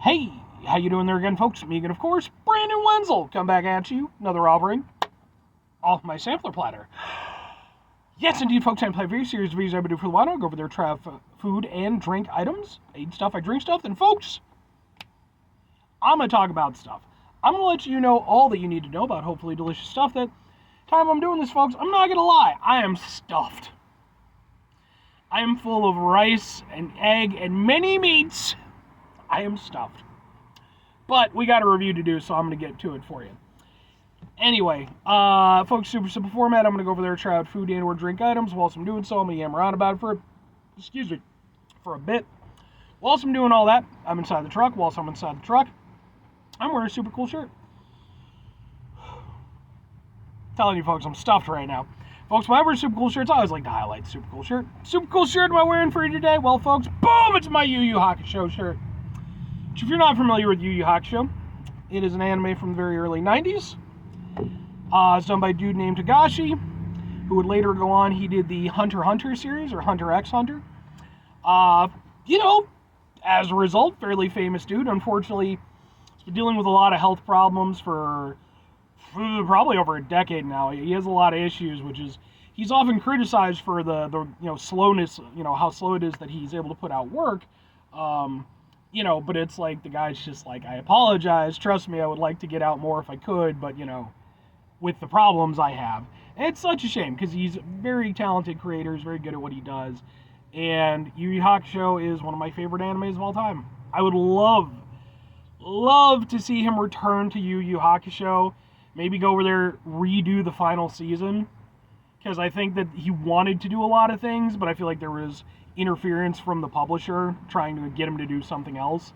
Hey, how you doing there again, folks? Me again, of course, Brandon Wenzel. Come back at you, another offering off my sampler platter. Yes, indeed, folks, I play a very serious videos I've been doing for a while. I'll go over there, try food and drink items. I eat stuff, I drink stuff, and folks, I'm going to talk about stuff. I'm going to let you know all that you need to know about hopefully delicious stuff. That time I'm doing this, folks, I'm not going to lie, I am stuffed. I am full of rice and egg and many meats. I am stuffed. But we got a review to do, so I'm going to get to it for you. Anyway, folks, super simple format. I'm going to go over there and try out food and or drink items. Whilst I'm doing so, I'm going to yammer on about it for a bit. Whilst I'm doing all that, I'm inside the truck. Whilst I'm inside the truck, I'm wearing a super cool shirt. Telling you, folks, I'm stuffed right now. Folks, when I wear super cool shirts, I always like to highlight the super cool shirt. Super cool shirt am I wearing for you today? Well, folks, boom, it's my Yu Yu Hakusho shirt. Which, if you're not familiar with Yu Yu Hakusho, it is an anime from the very early 90s. It's done by a dude named Togashi, who would later go on. He did the Hunter x Hunter series, or Hunter x Hunter. As a result, fairly famous dude. Unfortunately, he's been dealing with a lot of health problems for probably over a decade now. He has a lot of issues, which is, he's often criticized for the slowness, how slow it is that he's able to put out work. But it's like, the guy's just like, I apologize, trust me, I would like to get out more if I could, but, with the problems I have. And it's such a shame, because he's a very talented creator, he's very good at what he does, and Yu Yu Hakusho is one of my favorite animes of all time. I would love to see him return to Yu Yu Hakusho, maybe go over there, redo the final season, because I think that he wanted to do a lot of things, but I feel like there was interference from the publisher trying to get him to do something else.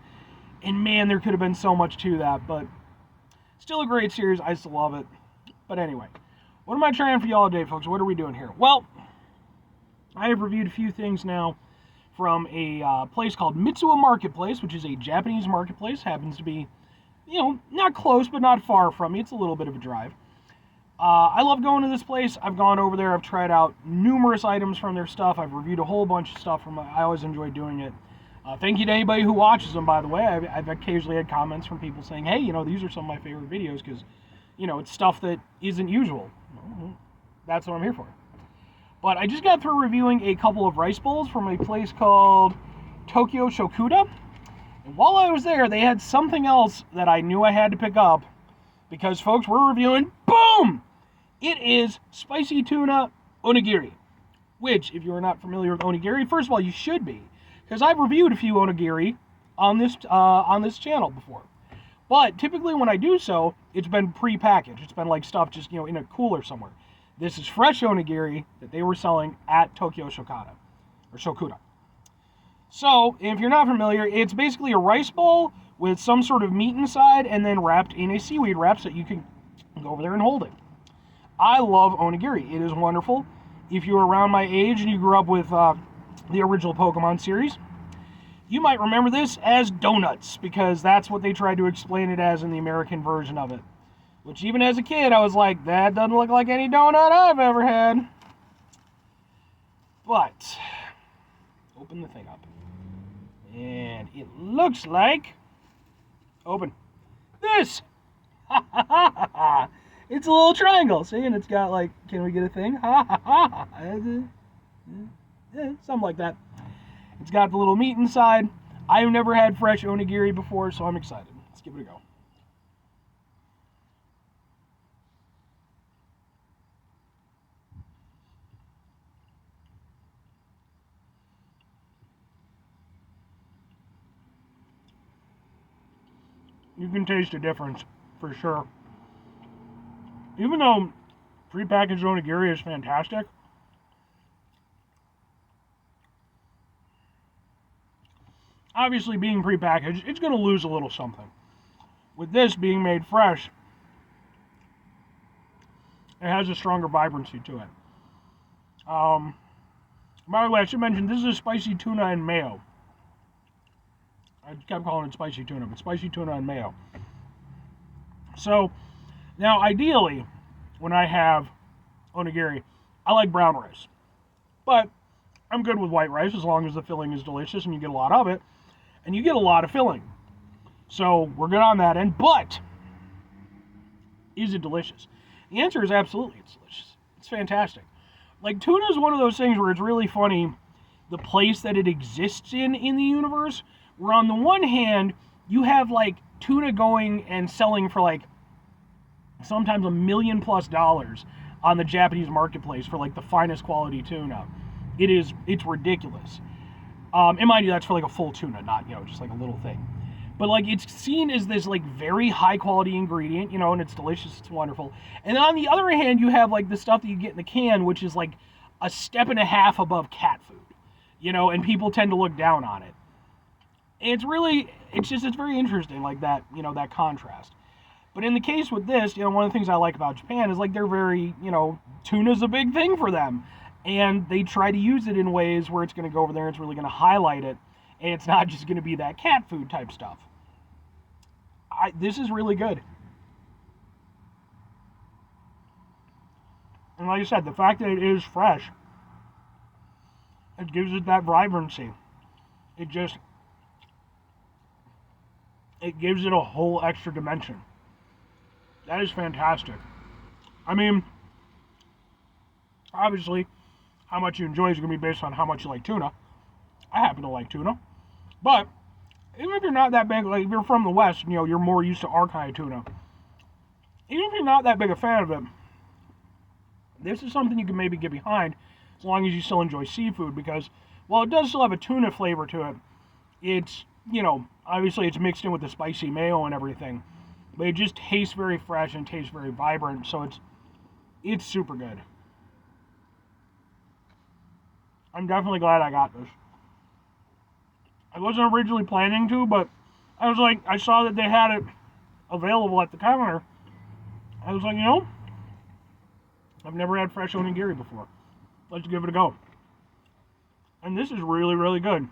And man, there could have been so much to that, but still a great series. I still love it. But anyway, what am I trying for y'all today, folks? What are we doing here? Well, I have reviewed a few things now from a place called Mitsuwa Marketplace, which is a Japanese marketplace. Happens to be, not close, but not far from me. It's a little bit of a drive. I love going to this place. I've gone over there. I've tried out numerous items from their stuff. I've reviewed a whole bunch of stuff from. I always enjoy doing it. Thank you to anybody who watches them, by the way. I've occasionally had comments from people saying, hey, these are some of my favorite videos because, it's stuff that isn't usual. That's what I'm here for. But I just got through reviewing a couple of rice bowls from a place called Tokyo Shokudo. And while I was there, they had something else that I knew I had to pick up because, folks, we're reviewing, boom! It is spicy tuna onigiri, which, if you are not familiar with onigiri, first of all, you should be, because I've reviewed a few onigiri on this channel before. But typically when I do so, it's been pre-packaged. It's been like stuff just, in a cooler somewhere. This is fresh onigiri that they were selling at Tokyo Shokudo. So, if you're not familiar, it's basically a rice bowl with some sort of meat inside and then wrapped in a seaweed wrap so that you can go over there and hold it. I love onigiri. It is wonderful. If you're around my age and you grew up with the original Pokemon series, you might remember this as donuts, because that's what they tried to explain it as in the American version of it. Which, even as a kid, I was like, that doesn't look like any donut I've ever had. But, open the thing up. And it looks like, open, this! It's a little triangle, see? And it's got like, can we get a thing? Something like that. It's got the little meat inside. I've never had fresh onigiri before, so I'm excited. Let's give it a go. You can taste the difference, for sure. Even though prepackaged onigiri is fantastic, obviously being prepackaged, it's going to lose a little something. With this being made fresh, it has a stronger vibrancy to it. By the way, I should mention, this is spicy tuna and mayo. I kept calling it spicy tuna, but spicy tuna and mayo. So, now ideally, when I have onigiri, I like brown rice. But I'm good with white rice as long as the filling is delicious and you get a lot of it. And you get a lot of filling. So we're good on that end. But is it delicious? The answer is absolutely it's delicious. It's fantastic. Like, tuna is one of those things where it's really funny the place that it exists in the universe, where on the one hand, you have, like, tuna going and selling for, like, sometimes $1 million+ on the Japanese marketplace for, like, the finest quality tuna. It's ridiculous. And mind you, that's for, like, a full tuna, not, just, like, a little thing. But, like, it's seen as this, like, very high-quality ingredient, and it's delicious, it's wonderful. And on the other hand, you have, like, the stuff that you get in the can, which is, like, a step and a half above cat food, and people tend to look down on it. And it's very interesting, like, that, that contrast. But in the case with this, one of the things I like about Japan is, like, they're very, tuna's a big thing for them. And they try to use it in ways where it's going to go over there, it's really going to highlight it. And it's not just going to be that cat food type stuff. This is really good. And like I said, the fact that it is fresh, it gives it that vibrancy. It gives it a whole extra dimension. That is fantastic. I mean, obviously, how much you enjoy is going to be based on how much you like tuna. I happen to like tuna. But even if you're not that big, like if you're from the West, you're more used to our kind of tuna. Even if you're not that big a fan of it, this is something you can maybe get behind as long as you still enjoy seafood, because while it does still have a tuna flavor to it, it's, obviously it's mixed in with the spicy mayo and everything, but it just tastes very fresh and tastes very vibrant, so it's super good. I'm definitely glad I got this. I wasn't originally planning to, but I was like, I saw that they had it available at the counter. I was like, I've never had fresh onigiri before. Let's give it a go. And this is really, really good.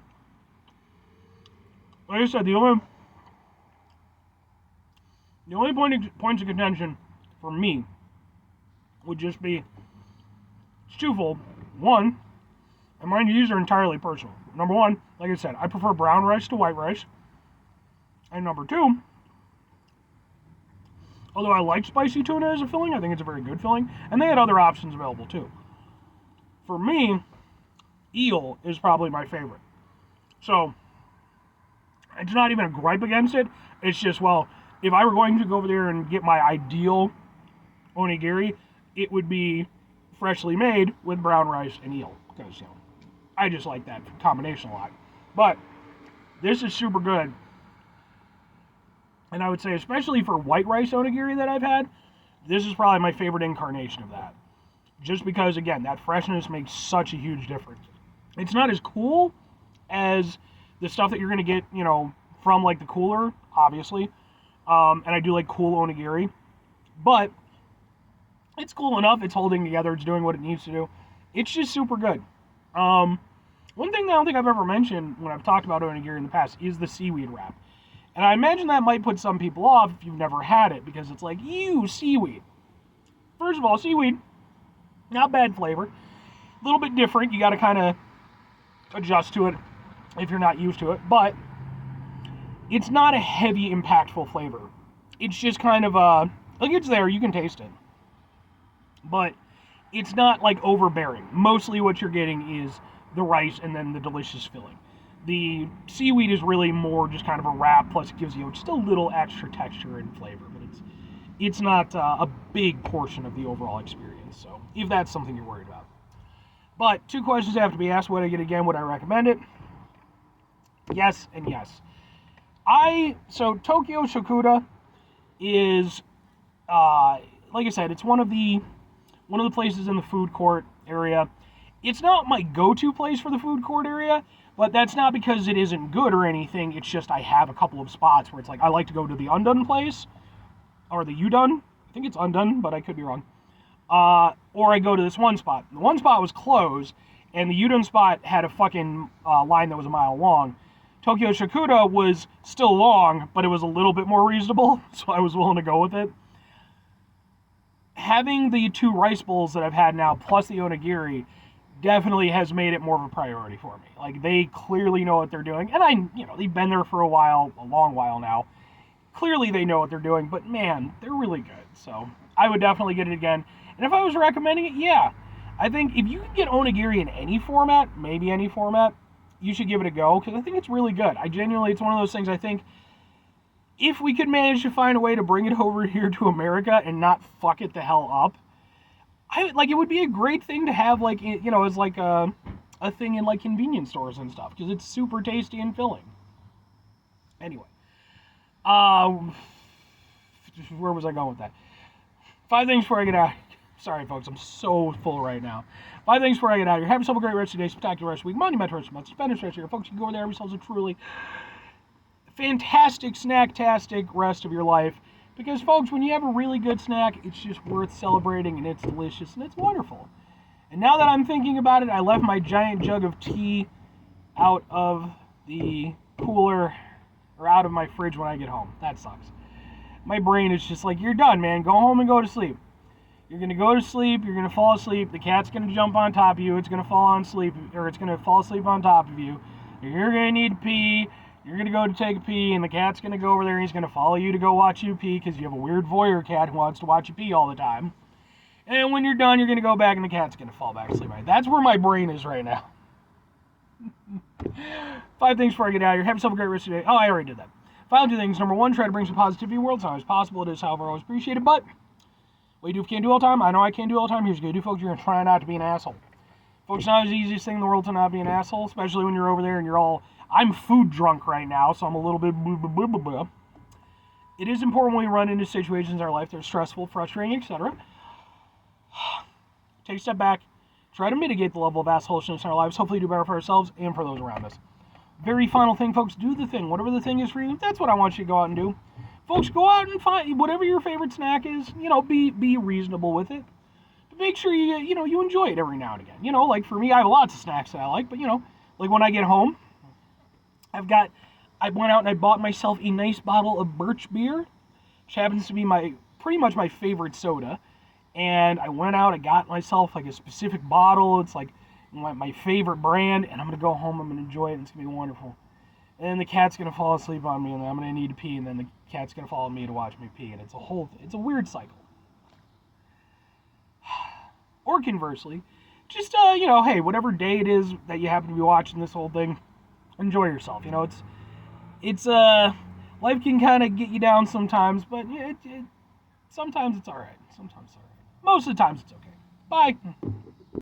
Like I said, the only points of contention for me would just be, it's twofold. One, and mind you, these are entirely personal. Number one, like I said, I prefer brown rice to white rice. And number two, although I like spicy tuna as a filling, I think it's a very good filling. And they had other options available too. For me, eel is probably my favorite. So, it's not even a gripe against it. It's just, well, if I were going to go over there and get my ideal onigiri, it would be freshly made with brown rice and eel. Because, I just like that combination a lot. But this is super good. And I would say, especially for white rice onigiri that I've had, this is probably my favorite incarnation of that. Just because, again, that freshness makes such a huge difference. It's not as cool as the stuff that you're going to get, from, like, the cooler, obviously. And I do like cool onigiri. But it's cool enough. It's holding together. It's doing what it needs to do. It's just super good. One thing I don't think I've ever mentioned when I've talked about onigiri in the past is the seaweed wrap. And I imagine that might put some people off if you've never had it, because it's like, ew, seaweed. First of all, seaweed, not bad flavor. A little bit different. You got to kind of adjust to it if you're not used to it. But it's not a heavy, impactful flavor. It's just kind of like, it's there. You can taste it. But it's not like overbearing. Mostly what you're getting is the rice and then the delicious filling. The seaweed is really more just kind of a wrap, plus it gives you just a little extra texture and flavor, but it's not a big portion of the overall experience, so if that's something you're worried about. But 2 questions have to be asked. Would I get it again? Would I recommend it? Yes and yes. So Tokyo Shokudo is, like I said, it's one of the places in the food court area. It's not my go-to place for the food court area, but that's not because it isn't good or anything. It's just I have a couple of spots where it's like I like to go to the Undone place, or the Udon. I think it's Undone, but I could be wrong. Or I go to this one spot. The one spot was closed, and the Udon spot had a fucking line that was a mile long. Tokyo Shokudo was still long, but it was a little bit more reasonable, so I was willing to go with it. Having the 2 rice bowls that I've had now, plus the onigiri, definitely has made it more of a priority for me. Like, they clearly know what they're doing, and they've been there for a long while now, clearly they know what they're doing, but man, they're really good. So I would definitely get it again. And if I was recommending it, yeah, I think if you can get onigiri in any format, maybe any format, you should give it a go, because I think it's really good. I genuinely, it's one of those things, I think if we could manage to find a way to bring it over here to America and not fuck it the hell up, it would be a great thing to have, like, you know, as like a thing in like convenience stores and stuff, because it's super tasty and filling. Anyway, where was I going with that? 5 things before I get out. Sorry, folks, I'm so full right now. 5 things before I get out of here. Have yourself a great rest of your day, spectacular rest of the week, monumental rest of the month, spend rest here. Folks, you can go over there, have yourselves a truly fantastic, snack-tastic rest of your life. Because, folks, when you have a really good snack, it's just worth celebrating, and it's delicious, and it's wonderful. And now that I'm thinking about it, I left my giant jug of tea out of the cooler, or out of my fridge when I get home. That sucks. My brain is just like, you're done, man. Go home and go to sleep. You're going to go to sleep, you're going to fall asleep, the cat's going to jump on top of you, it's going to fall asleep on top of you. You're going to need to pee. You're going to go to take a pee, and the cat's going to go over there, and he's going to follow you to go watch you pee, because you have a weird voyeur cat who wants to watch you pee all the time. And when you're done, you're going to go back, and the cat's going to fall back asleep. That's where my brain is right now. 5 things before I get out of here. Have yourself a great rest of your day. Oh, I already did that. Final 2 things. Number 1, try to bring some positivity in the world. It's not always possible. It is, however, always appreciated. But what you do if you can't do all the time, I know I can't do all the time. Here's what you do, folks. You're going to try not to be an asshole. Folks, it's not the easiest thing in the world to not be an asshole, especially when you're over there and you're all... I'm food drunk right now, so I'm a little bit blah, blah, blah, blah, blah. It is important when we run into situations in our life that are stressful, frustrating, etc. Take a step back. Try to mitigate the level of assholishness in our lives. Hopefully do better for ourselves and for those around us. Very final thing, folks. Do the thing. Whatever the thing is for you, that's what I want you to go out and do. Folks, go out and find whatever your favorite snack is. You know, be reasonable with it. But make sure you enjoy it every now and again. You know, like for me, I have lots of snacks that I like, but like when I get home, I went out and I bought myself a nice bottle of birch beer, which happens to be pretty much my favorite soda. And I went out, I got myself like a specific bottle. It's like my favorite brand, and I'm gonna go home, I'm gonna enjoy it, and it's gonna be wonderful. And then the cat's gonna fall asleep on me, and then I'm gonna need to pee, and then the cat's gonna follow me to watch me pee, and it's a weird cycle. Or conversely, just hey, whatever day it is that you happen to be watching this whole thing, enjoy yourself. It's life can kind of get you down sometimes, but sometimes it's all right. Sometimes it's all right. Most of the times it's okay. Bye.